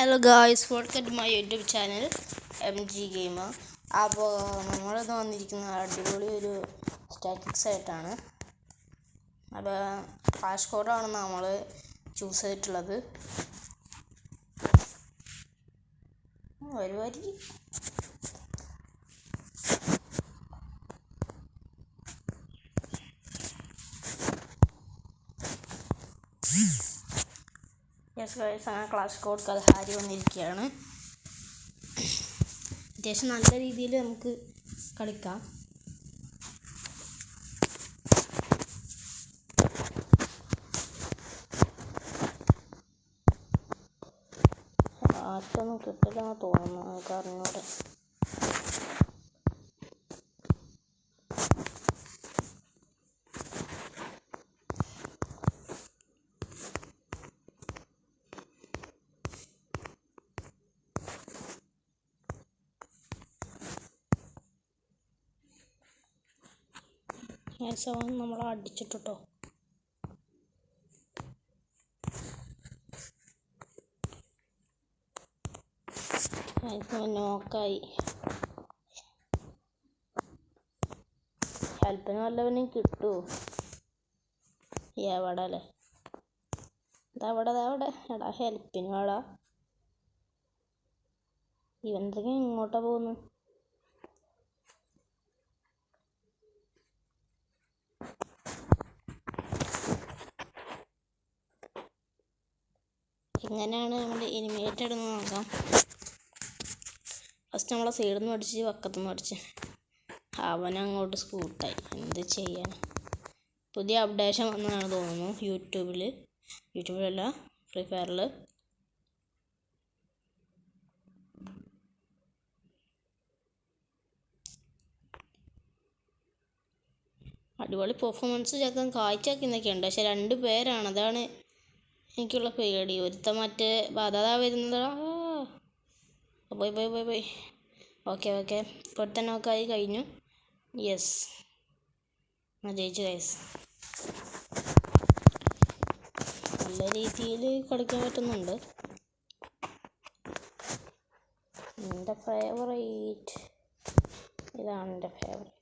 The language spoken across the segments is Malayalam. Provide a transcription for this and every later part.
Hello guys, welcome to my YouTube channel MG gamer. അപ്പോൾ നമ്മളിത് വന്നിരിക്കുന്ന അടിപൊളി ഒരു സ്റ്റാറ്റിക്സ് ആയിട്ടാണ്. അപ്പോൾ ഫ്ലാഷ് കോഡാണ് നമ്മൾ ചൂസ് ചെയ്തിട്ടുള്ളത്. ഒരു വരി ക്ലാഷ് കോഡ് കൽഹാരി വന്നിരിക്കുകയാണ്. അത്യാവശ്യം നല്ല രീതിയിൽ നമുക്ക് കളിക്കാം. ആർക്കൊന്നും കിട്ടില്ലെന്ന് തോന്നുന്നു, നമുക്ക് അറിഞ്ഞൂടെ. നമ്മൾ അടിച്ചിട്ടോ. നോക്കായി ഹെൽപ്പിന് വല്ലവനും കിട്ടുമോ? എവിടെ അല്ലേ? ഇതവിടെ എടാ, ഹെൽപ്പിന് വേടാ. ഇവന്തൊക്കെ ഇങ്ങോട്ടാ പോകുന്നു? എങ്ങനെയാണ് നമ്മൾ എനിമേറ്റ് ഇടുന്നത് നോക്കാം. ഫസ്റ്റ് നമ്മളെ സൈഡിൽ നിന്ന് അടിച്ച് പക്കത്തുനിന്ന് അടിച്ച് അവനങ്ങോട്ട് സ്കൂട്ടായി. എന്ത് ചെയ്യാൻ? പുതിയ അപ്ഡേഷൻ വന്നതാണ് തോന്നുന്നു യൂട്യൂബിലല്ല, ഫ്രീ ഫയറിൽ. അടിപൊളി പെർഫോമൻസ് ചേർക്കാൻ കാഴ്ചയാക്കുന്നൊക്കെ ഉണ്ട്. പക്ഷെ 2 പേരാണ്, അതാണ് എനിക്കുള്ള പേടി. ഒരുത്ത മറ്റേ അതാ വരുന്നതാ. പോയി. ഓക്കെ ഇപ്പോൾ തന്നെ നോക്കായി കഴിഞ്ഞു. യെസ്, ജയിച്ചു ഗൈസ്. നല്ല രീതിയിൽ കളിക്കാൻ പറ്റുന്നുണ്ട്. എൻ്റെ ഫേവറേറ്റ് ഇതാണ്. എൻ്റെ ഫേവറേറ്റ്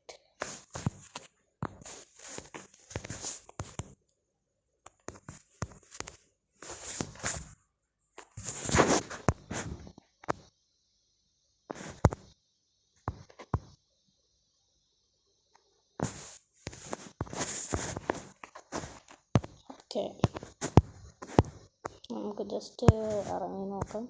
ഓക്കെ. നമുക്ക് ജസ്റ്റ് ഇറങ്ങി നോക്കാം.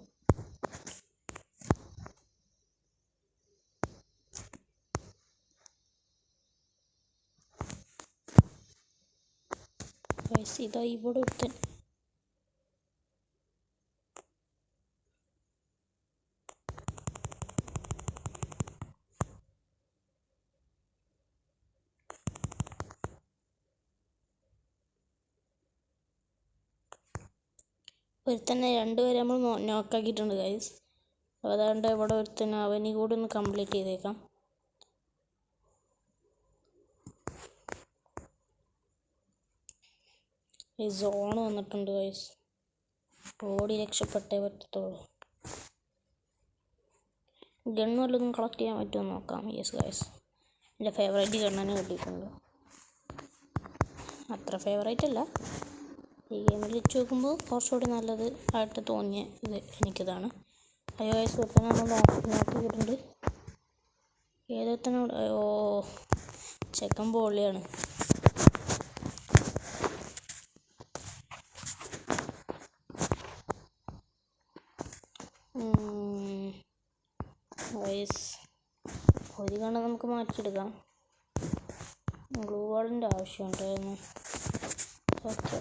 ഇതാ ഇവിടെ ഒരുത്തൻ. ഒരുത്തന്നെ 2 പേരെ നമ്മൾ നോക്കാക്കിയിട്ടുണ്ട് ഗൈസ്. അതുകൊണ്ട് ഇവിടെ ഒരുത്തന്നെ, അവനെ കൂടി ഒന്ന് കംപ്ലീറ്റ് ചെയ്തേക്കാം. ഈ സോൺ വന്നിട്ടുണ്ട് ഗൈസ്. ഓടി രക്ഷപ്പെട്ടേ പറ്റത്തുള്ളൂ. ഗണ്ണ് വല്ലതും കളക്ട് ചെയ്യാൻ പറ്റുമോ നോക്കാം. യെസ് ഗൈസ്, എൻ്റെ ഫേവറേറ്റ് ഗണ്ണനെ കിട്ടിയിട്ടുണ്ട്. അത്ര ഫേവറേറ്റ് അല്ല, ഈ ഗെയിമിൽ വെച്ച് നോക്കുമ്പോൾ കുറച്ചുകൂടി നല്ലത് ആയിട്ട് തോന്നിയ ഇത് എനിക്കിതാണ്. അയ്യോ ഗൈസ്, ഒരുത്തനെ നമ്മൾ നോക്കിയിട്ടുണ്ട്. ഏതൊരുത്തനോട്? ഓ, ചെക്കൻ പൊളിയാണ്. ഗൈസ്, ഒരു കണ്ണ് നമുക്ക് മാറ്റിയെടുക്കാം. ഗ്ലൂ വാളിൻ്റെ ആവശ്യമുണ്ടായിരുന്നു. ഓക്കെ,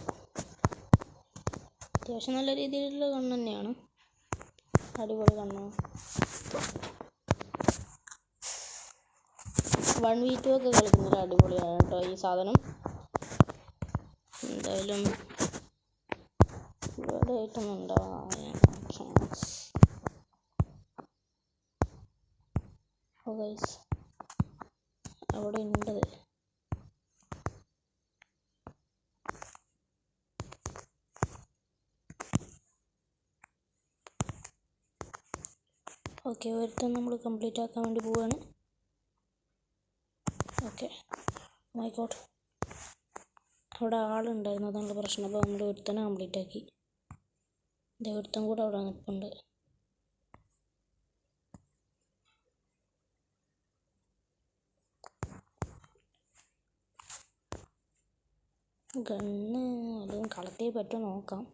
അത്യാവശ്യം നല്ല രീതിയിലുള്ള കണ്ണ് തന്നെയാണ്. അടിപൊളി കണ്ണാണ്. 1v2 ഒക്കെ കളിക്കുന്നത് അടിപൊളിയാണ് കേട്ടോ ഈ സാധനം. എന്തായാലും ഇവിടെ ആയിട്ടൊന്നും ഉണ്ടാവാം. ഗൈസ്, അവിടെ ഉണ്ട്. ഓക്കെ, ഒരുത്തൻ നമ്മൾ കംപ്ലീറ്റ് ആക്കാൻ വേണ്ടി പോവുകയാണ്. ഓക്കെ, ആയിക്കോട്ടെ. അവിടെ ആളുണ്ടായിരുന്നു, അതാണ് പ്രശ്നം. അപ്പോൾ നമ്മൾ ഒരുത്തനെ കംപ്ലീറ്റ് ആക്കി. ഒരുത്തൻ കൂടെ അവിടെ നിൽപ്പുണ്ട്. ഗണ്ണ് അതും കളക്ട് ചെയ്യാൻ പറ്റുമോ നോക്കാം.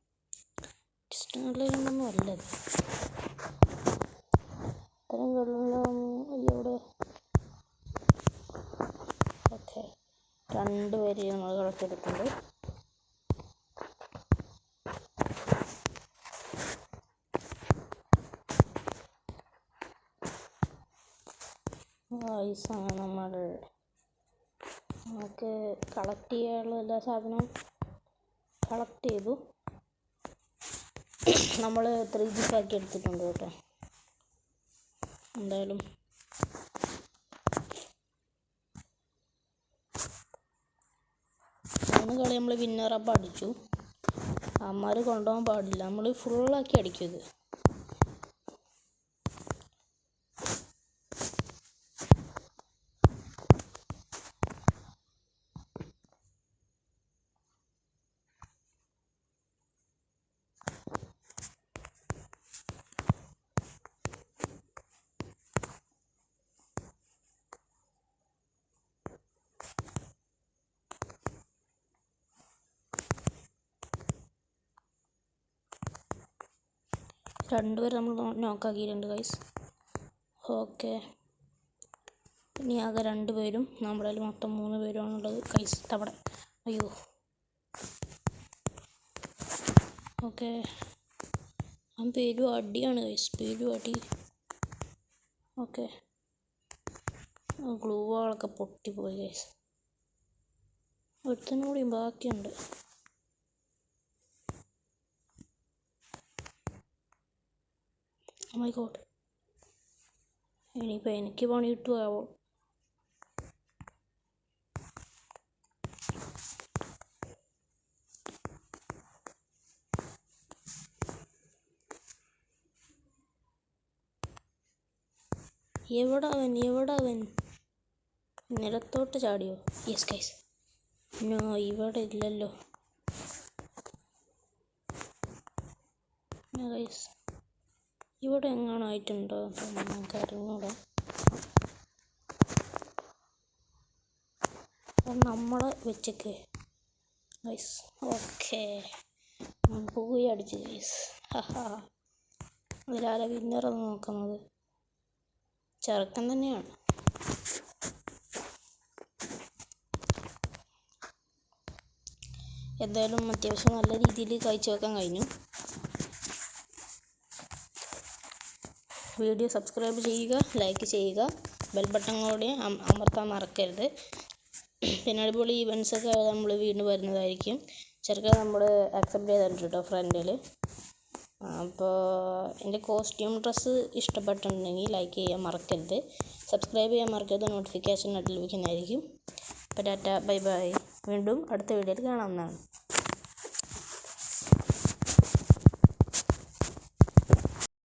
ഡിസ്റ്റൻസിലൊന്നും അല്ലത്. ഇത്തരം വെള്ളം ഇവിടെ. ഓക്കെ, 2 പേര് നമ്മൾ കളക്ട് ചെയ്തിട്ടുണ്ട്. ഐസാണ് നമ്മൾ. നമുക്ക് കളക്ട് ചെയ്യാനുള്ള എല്ലാ സാധനവും കളക്ട് ചെയ്തു. നമ്മൾ 3G പാക്ക് എടുത്തിട്ടുണ്ട് കേട്ടോ. എന്തായാലും കളി നമ്മൾ വിന്നറപ്പ് അടിച്ചു. അമ്മമാർ കൊണ്ടുപോകാൻ പാടില്ല, നമ്മൾ ഫുള്ളാക്കി അടിക്കും ഇത്. രണ്ടുപേരും നമ്മൾ നോക്കാക്കിയിട്ടുണ്ട് ഗൈസ്. ഓക്കെ, ഇനി ആകെ 2 പേരും നമ്മളതിൽ മൊത്തം 3 പേരുമാണുള്ളത് ഗൈസ്. അവിടെ അയ്യോ. ഓക്കെ, പേരും അടിയാണ് ഗൈസ്, പേരും അടി. ഓക്കെ, ഗ്ലൂ വാളൊക്കെ പൊട്ടിപ്പോയി ഗൈസ്. ഒരുത്തനും കൂടി ബാക്കിയുണ്ട്. Oh my god, ഇനിയിപ്പോൾ എനിക്ക് പണി കിട്ടുമോ? എവിടെ അവൻ നിലത്തോട്ട് ചാടിയോ? Yes guys. നോ, ഇവിടെ ഇല്ലല്ലോ ഗൈസ്. ഇവിടെ എങ്ങാനും ആയിട്ടുണ്ടോ നമുക്ക് അറിഞ്ഞൂടാ. നമ്മളെ വെച്ചേക്ക് ഗൈസ്. ഓക്കെ, പോയി അടിച്ച് ഗൈസ്. അതിലാരെ വിന്നറെന്ന് നോക്കുന്നത് ചെറുക്കൻ തന്നെയാണ്. എന്തായാലും അത്യാവശ്യം നല്ല രീതിയിൽ കഴിച്ചു വെക്കാൻ കഴിഞ്ഞു. വീഡിയോ സബ്സ്ക്രൈബ് ചെയ്യുക, ലൈക്ക് ചെയ്യുക, ബെൽ ബട്ടൺ കൂടി അമർത്താൻ മറക്കരുത്. പിന്നെ അടിപൊളി ഇവൻസൊക്കെ നമ്മൾ വീണ്ടും വരുന്നതായിരിക്കും. ചെറുക്കൻ നമ്മൾ അക്സെപ്റ്റ് ചെയ്തിട്ടുണ്ട് കേട്ടോ ഫ്രണ്ടിൽ. അപ്പോൾ എൻ്റെ കോസ്റ്റ്യൂം ഡ്രസ്സ് ഇഷ്ടപ്പെട്ടിട്ടുണ്ടെങ്കിൽ ലൈക്ക് ചെയ്യാൻ മറക്കരുത്, സബ്സ്ക്രൈബ് ചെയ്യാൻ മറക്കരുത്. നോട്ടിഫിക്കേഷൻ ലഭിക്കുന്നതായിരിക്കും. അപ്പോൾ ടാറ്റ, ബൈ ബൈ. വീണ്ടും അടുത്ത വീഡിയോയിൽ കാണാവുന്നതാണ്.